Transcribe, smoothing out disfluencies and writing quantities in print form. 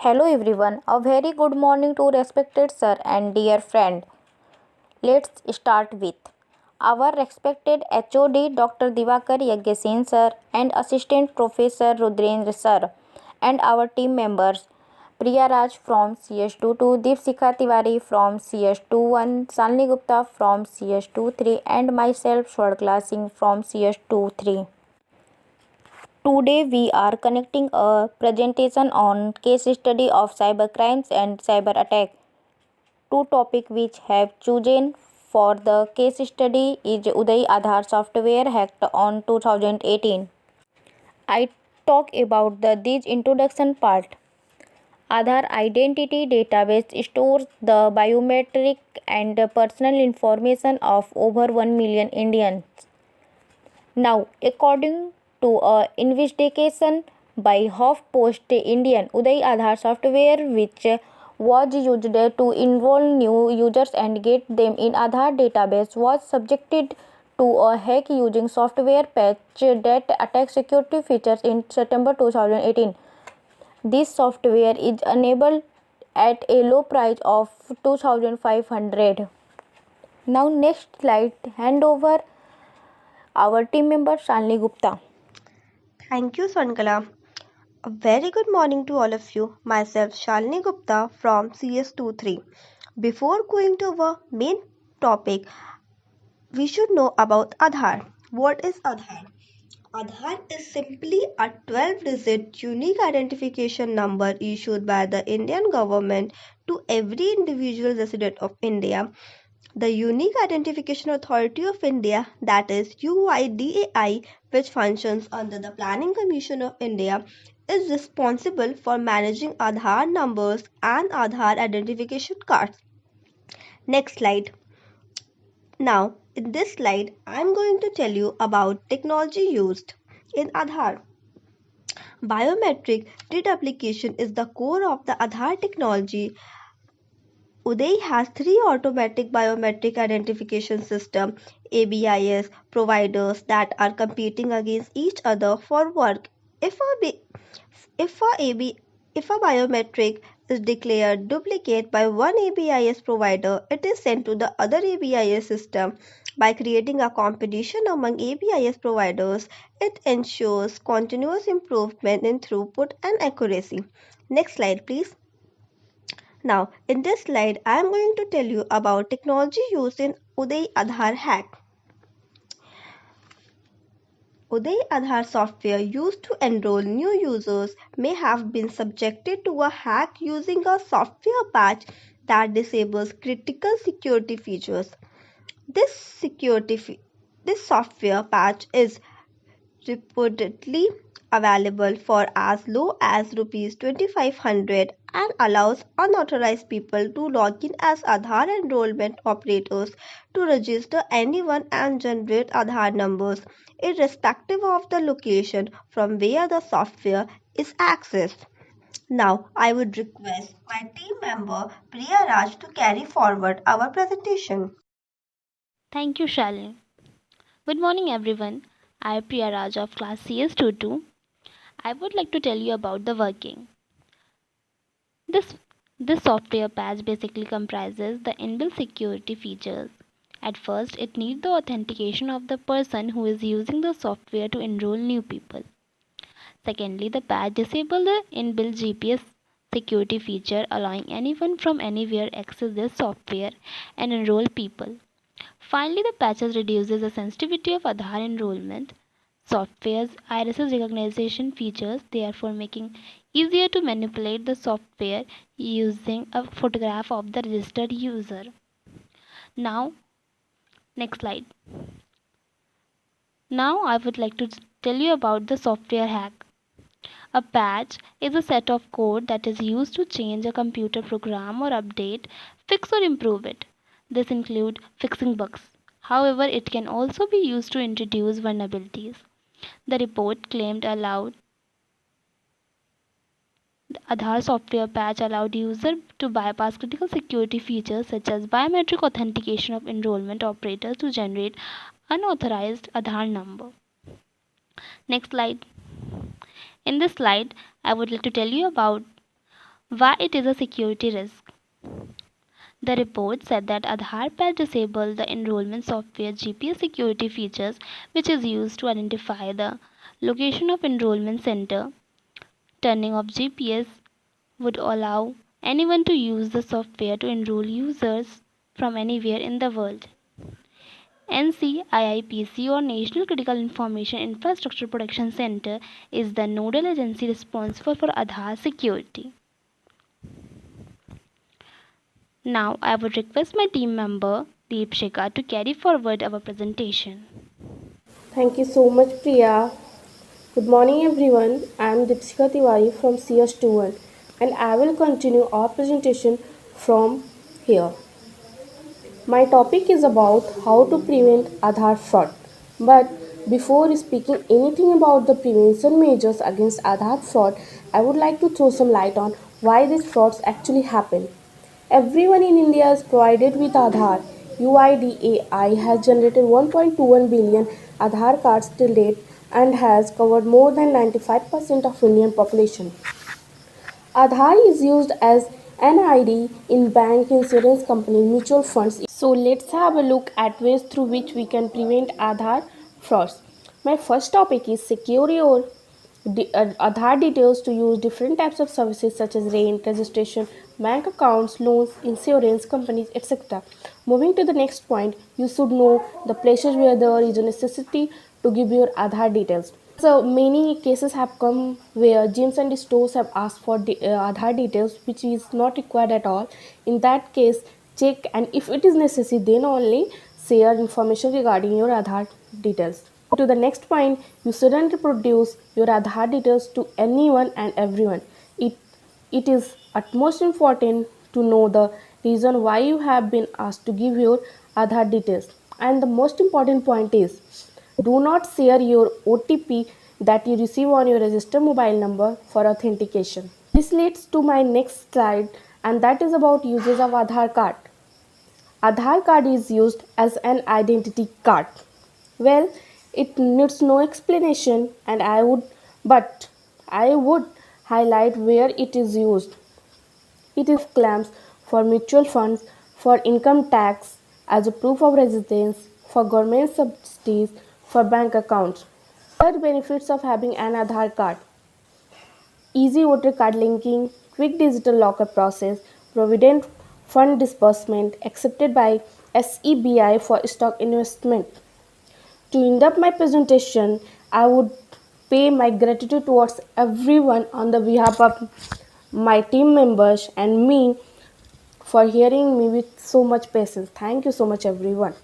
Hello everyone, a very good morning to respected sir and dear friend. Let's start with our respected HOD Dr. Divakar Yagyasen sir and Assistant Professor Rudrendra sir and our team members Priya Raj from CS22, Deepsika Tiwari from CS21, Salni Gupta from CS23 and myself Swarkla Singh from CS23. Today we are connecting a presentation on case study of cyber crimes and cyber attack. Two topics which have chosen for the case study is Uday Aadhaar software hacked on 2018. I talk about this introduction part. Aadhaar identity database stores the biometric and personal information of over 1 million Indians. Now, according to an investigation by HuffPost Indian, Uday Aadhaar software, which was used to enroll new users and get them in Aadhaar database, was subjected to a hack using software patch that attacked security features in September 2018. This software is enabled at a low price of 2,500. Now, next slide, hand over our team member Shalini Gupta. Thank you, Swankala. A very good morning to all of you. Myself, Shalini Gupta from CS23. Before going to our main topic, we should know about Aadhaar. What is Aadhaar? Aadhaar is simply a 12-digit unique identification number issued by the Indian government to every individual resident of India. The Unique Identification Authority of India, that is UIDAI, which functions under the Planning Commission of India, is responsible for managing Aadhaar numbers and Aadhaar identification cards. Next slide. Now, in this slide, I am going to tell you about technology used in Aadhaar. Biometric deduplication is the core of the Aadhaar technology. Uday has three automatic biometric identification system ABIS providers that are competing against each other for work. If a biometric is declared duplicate by one ABIS provider, it is sent to the other ABIS system. By creating a competition among ABIS providers, it ensures continuous improvement in throughput and accuracy. Next slide, please. Now, in this slide, I am going to tell you about technology used in Uday Aadhaar hack. Uday Aadhaar software used to enroll new users may have been subjected to a hack using a software patch that disables critical security features. This software patch is reportedly available for as low as Rs 2,500 and allows unauthorized people to log in as Aadhaar enrollment operators to register anyone and generate Aadhaar numbers, irrespective of the location from where the software is accessed. Now, I would request my team member Priya Raj to carry forward our presentation. Thank you, Shalini. Good morning, everyone. I am Priya Raj of class CS22. I would like to tell you about the working. This software patch basically comprises the inbuilt security features. At first, it needs the authentication of the person who is using the software to enroll new people. Secondly, the patch disables the inbuilt GPS security feature, allowing anyone from anywhere access this software and enroll people. Finally, the patches reduces the sensitivity of Aadhaar enrollment software's iris recognition features, therefore making easier to manipulate the software using a photograph of the registered user. Now, next slide. Now I would like to tell you about the software hack. A patch is a set of code that is used to change a computer program or update, fix or improve it. This includes fixing bugs. However, it can also be used to introduce vulnerabilities. The report claimed the Aadhaar software patch allowed users to bypass critical security features such as biometric authentication of enrollment operators to generate unauthorized Aadhaar number. Next slide. In this slide, I would like to tell you about Why it is a security risk? The report said that Aadhaar Patch disabled the enrollment software GPS security features, which is used to identify the location of enrollment center. Turning off GPS would allow anyone to use the software to enroll users from anywhere in the world. NCIIPC or National Critical Information Infrastructure Protection Center is the nodal agency responsible for Aadhaar security. Now I would request my team member Deepshika to carry forward our presentation. Thank you so much, Priya. Good morning, everyone. I am Deepsika Tiwari from CS21 and I will continue our presentation from here. My topic is about how to prevent Aadhaar fraud. But before speaking anything about the prevention measures against Aadhaar fraud, I would like to throw some light on why these frauds actually happen. Everyone in India is provided with Aadhaar. UIDAI has generated 1.21 billion Aadhaar cards till date and has covered more than 95% of Indian population. Aadhaar is used as an ID in bank, insurance company, mutual funds. So let's have a look at ways through which we can prevent Aadhaar frauds. My first topic is secure your Aadhaar details to use different types of services such as rent, registration, bank accounts, loans, insurance companies, etc. Moving to the next point, you should know the places where there is a necessity to give your Aadhaar details. So many cases have come where gyms and stores have asked for the Aadhaar details, which is not required at all. In that case, check, and if it is necessary, then only share information regarding your Aadhaar details. To the next point, you shouldn't produce your Aadhaar details to anyone and everyone. It is utmost important to know the reason why you have been asked to give your Aadhaar details. And the most important point is, do not share your OTP that you receive on your registered mobile number for authentication. This leads to my next slide, and that is about uses of Aadhaar card. Aadhaar card is used as an identity card. Well, it needs no explanation, and I would highlight where it is used. It is claims for mutual funds, for income tax, as a proof of residence, for government subsidies, for bank accounts. Other benefits of having an Aadhaar card: easy voter card linking, quick digital locker process, provident fund disbursement accepted by SEBI for stock investment. To end up my presentation, I would pay my gratitude towards everyone on the behalf of my team members and me for hearing me with so much patience. Thank you so much, everyone.